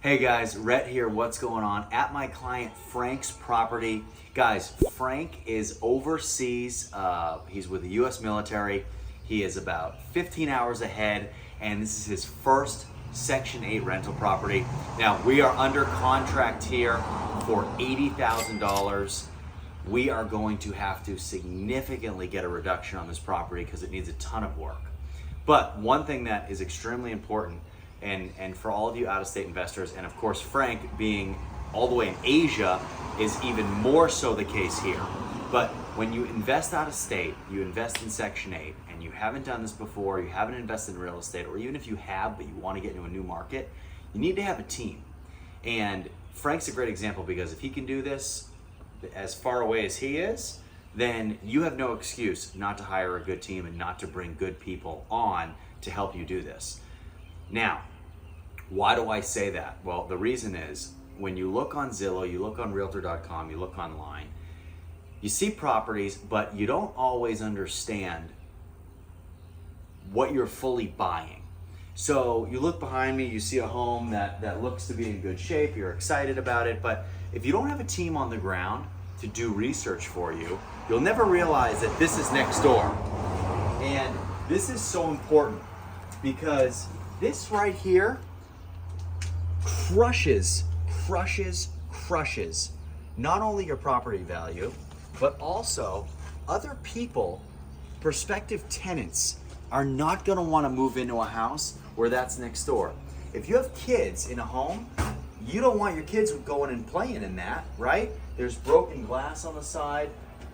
Hey guys, Rhett here. What's going on? At my client Frank's property. Guys, Frank is overseas. He's with the US military. He is about 15 hours ahead, and this is his first Section 8 rental property. Now, we are under contract here for $80,000. We are going to have to significantly get a reduction on this property because it needs a ton of work. But one thing that is extremely important, and for all of you out-of-state investors, and of course Frank being all the way in Asia is even more so the case here. But when you invest out of state, you invest in Section 8, and you haven't done this before, you haven't invested in real estate, or even if you have but you want to get into a new market, you need to have a team. And Frank's a great example because if he can do this as far away as he is, then you have no excuse not to hire a good team and not to bring good people on to help you do this. Now, why do I say that? Well, the reason is when you look on Zillow, you look on Realtor.com, you look online, you see properties, but you don't always understand what you're fully buying. So you look behind me, you see a home that looks to be in good shape, you're excited about it, but if you don't have a team on the ground to do research for you, you'll never realize that this is next door. And this is so important because this right here crushes not only your property value, but also other people, prospective tenants, are not gonna wanna move into a house where that's next door. If you have kids in a home, you don't want your kids going and playing in that, right? There's broken glass on the side.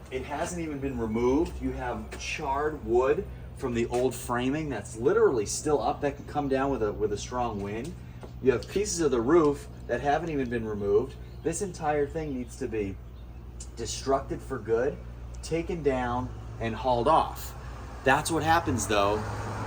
It hasn't even been removed. You have charred wood from the old framing that's literally still up that can come down with a strong wind. You have pieces of the roof that haven't even been removed. This entire thing needs to be destructed for good, taken down, and hauled off. That's what happens though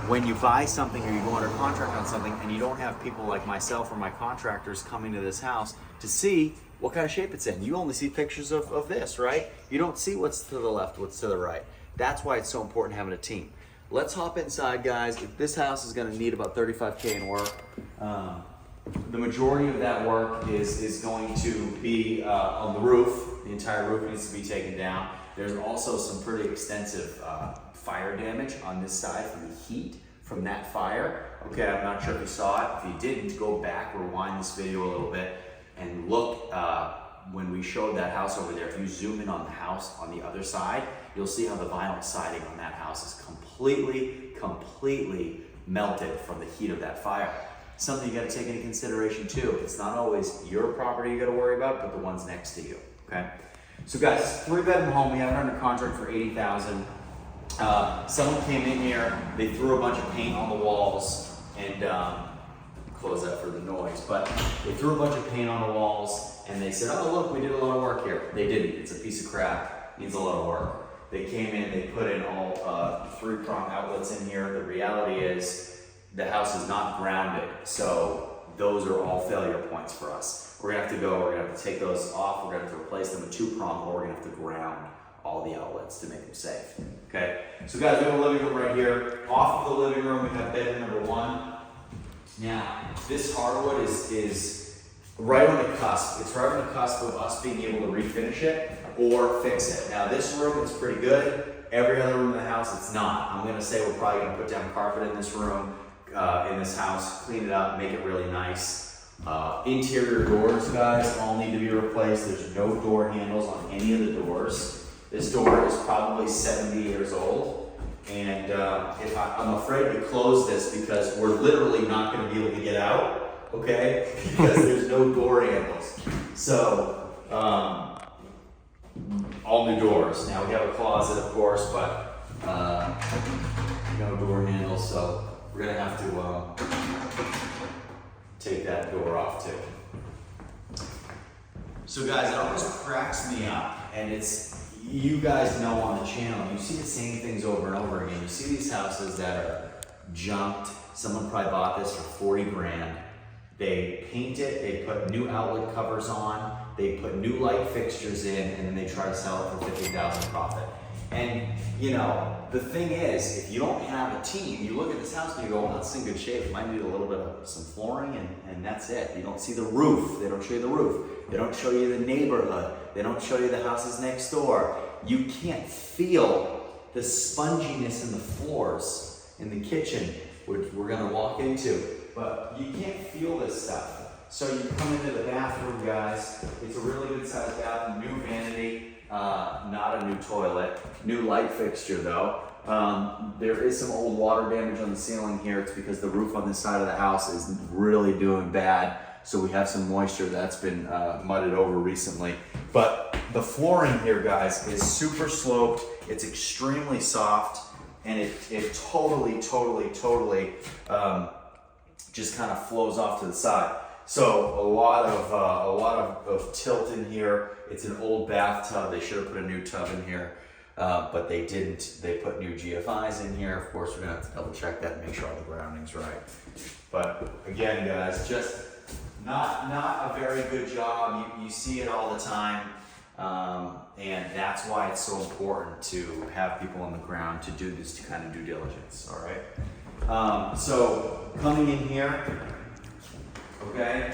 when you buy something or you go under contract on something and you don't have people like myself or my contractors coming to this house to see what kind of shape it's in. You only see pictures of this, right? You don't see what's to the left, what's to the right. That's why it's so important having a team. Let's hop inside, guys. This house is gonna need about $35K in work. The majority of that work is going to be on the roof. The entire roof needs to be taken down. There's also some pretty extensive fire damage on this side from the heat from that fire. Okay, I'm not sure if you saw it. If you didn't, go back, rewind this video a little bit, and look when we showed that house over there. If you zoom in on the house on the other side, you'll see how the vinyl siding on that house is completely melted from the heat of that fire. Something you gotta take into consideration too. It's not always your property you gotta worry about, but the ones next to you, okay? So guys, 3-bedroom home, we have it under contract for $80,000. Someone came in here, they threw a bunch of paint on the walls, and close that for the noise, but they threw a bunch of paint on the walls, and they said, oh look, we did a lot of work here. They didn't, it's a piece of crap, needs a lot of work. They came in, they put in all 3-prong outlets in here. The reality is the house is not grounded, so those are all failure points for us. We're gonna have to go, we're gonna have to take those off, we're gonna have to replace them with 2-prong, or we're gonna have to ground all the outlets to make them safe, okay? So guys, we have a living room right here. Off of the living room, we have bedroom number 1. Now, this hardwood is right on the cusp. It's right on the cusp of us being able to refinish it or fix it. Now, this room is pretty good. Every other room in the house, it's not. I'm gonna say we're probably gonna put down carpet in this room, in this house, clean it up, make it really nice. Interior doors, guys, all need to be replaced. There's no door handles on any of the doors. This door is probably 70 years old, and I'm afraid to close this because we're literally not going to be able to get out, okay? Because there's no door handles. So, all new doors. Now we have a closet, of course, but no door handles, so we're going to have to take that door off too. So guys, it always cracks me up, and you guys know on the channel, you see the same things over and over again. You see these houses that are junked. Someone probably bought this for 40 grand. They paint it, they put new outlet covers on, they put new light fixtures in, and then they try to sell it for 50,000 profit. And you know, the thing is, if you don't have a team, you look at this house and you go, well, it's in good shape. It might need a little bit of some flooring and that's it. You don't see the roof. They don't show you the roof. They don't show you the neighborhood. They don't show you the houses next door. You can't feel the sponginess in the floors in the kitchen, which we're gonna walk into. But you can't feel this stuff. So you come into the bathroom, guys. It's a really good sized bathroom, new vanity, not a new toilet, new light fixture though. There is some old water damage on the ceiling here. It's because the roof on this side of the house is really doing bad. So we have some moisture that's been mudded over recently. But the flooring here, guys, is super sloped. It's extremely soft, and it totally just kind of flows off to the side. So a lot of tilt in here. It's an old bathtub. They should have put a new tub in here, but they didn't. They put new GFIs in here. Of course, we're gonna have to double check that and make sure all the grounding's right. But again, guys, just not a very good job. You see it all the time, and that's why it's so important to have people on the ground to do this kind of due diligence. All right. So coming in here. Okay,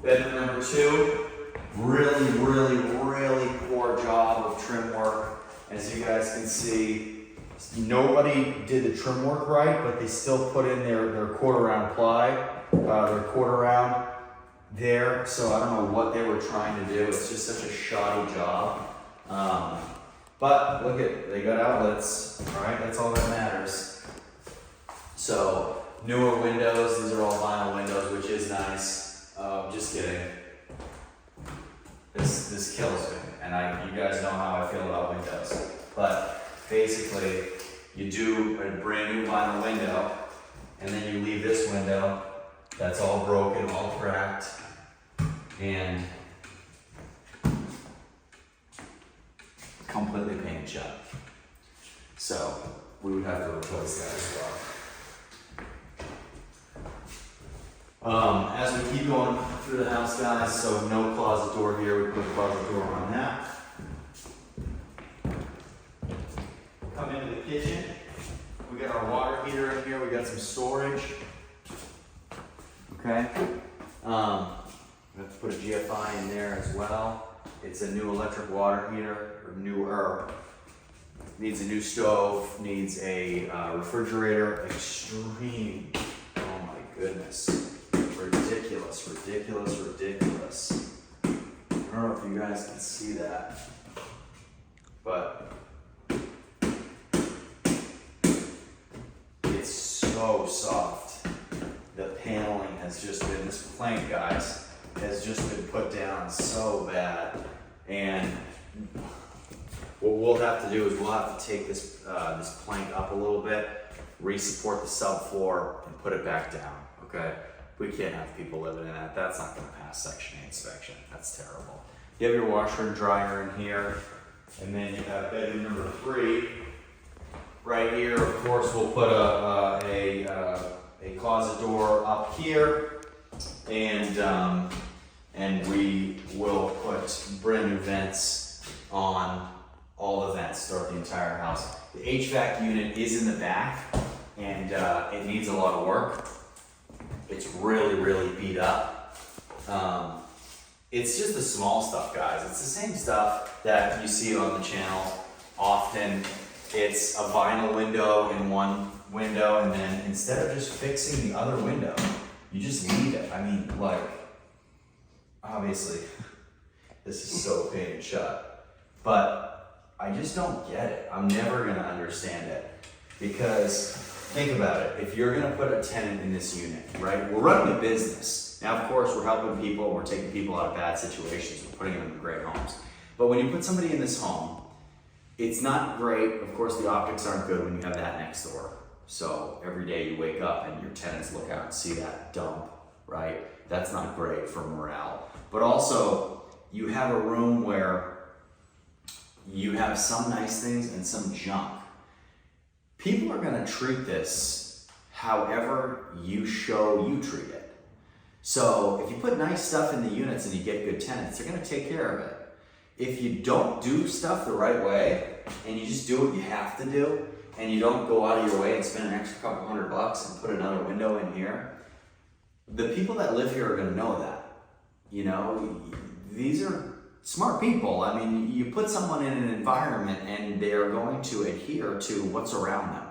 bedroom number 2, really poor job of trim work. As you guys can see, nobody did the trim work right, but they still put in their quarter round ply, their quarter round there. So I don't know what they were trying to do. It's just such a shoddy job. But look at, they got outlets, all right? That's all that matters. So newer windows, these are all vinyl windows, which is nice. Just kidding. This kills me, and you guys know how I feel about windows. But basically, you do a brand new vinyl window, and then you leave this window that's all broken, all cracked, and completely painted shut. So we would have to replace that as well. As we keep going through the house, guys, so no closet door here, we put a closet door on that. Come into the kitchen, we got our water heater in here, we got some storage. Okay, we have to put a GFI in there as well. It's a new electric water heater, or newer, needs a new stove, needs a refrigerator, extreme, oh my goodness. Ridiculous. I don't know if you guys can see that, but it's so soft. The paneling has just been, this plank, guys, has just been put down so bad. And what we'll have to do is we'll have to take this this plank up a little bit, re-support the subfloor, and put it back down, okay? We can't have people living in that. That's not gonna pass Section 8 inspection. That's terrible. You have your washer and dryer in here, and then you have bedroom number 3. Right here, of course, we'll put a closet door up here, and we will put brand new vents on all the vents throughout the entire house. The HVAC unit is in the back, and it needs a lot of work. It's really beat up. It's just the small stuff, guys. It's the same stuff that you see on the channel often. It's a vinyl window in one window, and then instead of just fixing the other window, you just leave it. I mean, like, obviously, this is so painted shut, but I just don't get it. I'm never gonna understand it, because think about it. If you're gonna put a tenant in this unit, right? We're running a business. Now, of course, we're helping people, we're taking people out of bad situations, we're putting them in great homes. But when you put somebody in this home, it's not great. Of course, the optics aren't good when you have that next door. So every day you wake up and your tenants look out and see that dump, right? That's not great for morale. But also, you have a room where you have some nice things and some junk. People are gonna treat this however you show you treat it. So if you put nice stuff in the units and you get good tenants, they're gonna take care of it. If you don't do stuff the right way, and you just do what you have to do, and you don't go out of your way and spend an extra couple $100 and put another window in here, the people that live here are gonna know that. You know, these are smart people. I mean, you put someone in an environment and they're going to adhere to what's around them.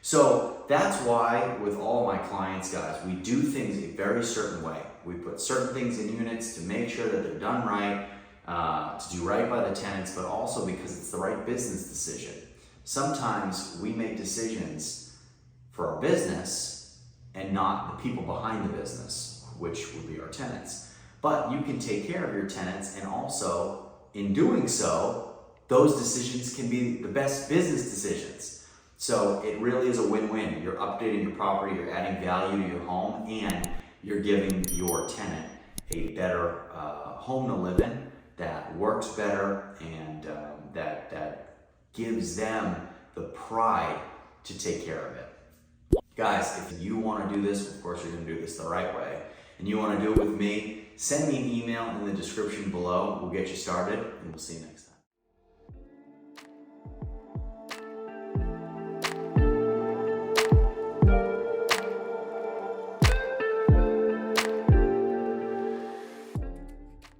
So that's why with all my clients, guys, we do things a very certain way. We put certain things in units to make sure that they're done right, to do right by the tenants, but also because it's the right business decision. Sometimes we make decisions for our business and not the people behind the business, which would be our tenants. But you can take care of your tenants, and also in doing so, those decisions can be the best business decisions. So it really is a win-win. You're updating your property, you're adding value to your home, and you're giving your tenant a better home to live in that works better, and that gives them the pride to take care of it. Guys, if you want to do this, of course you're going to do this the right way, and you want to do it with me, send me an email in the description below. We'll get you started, and we'll see you next time.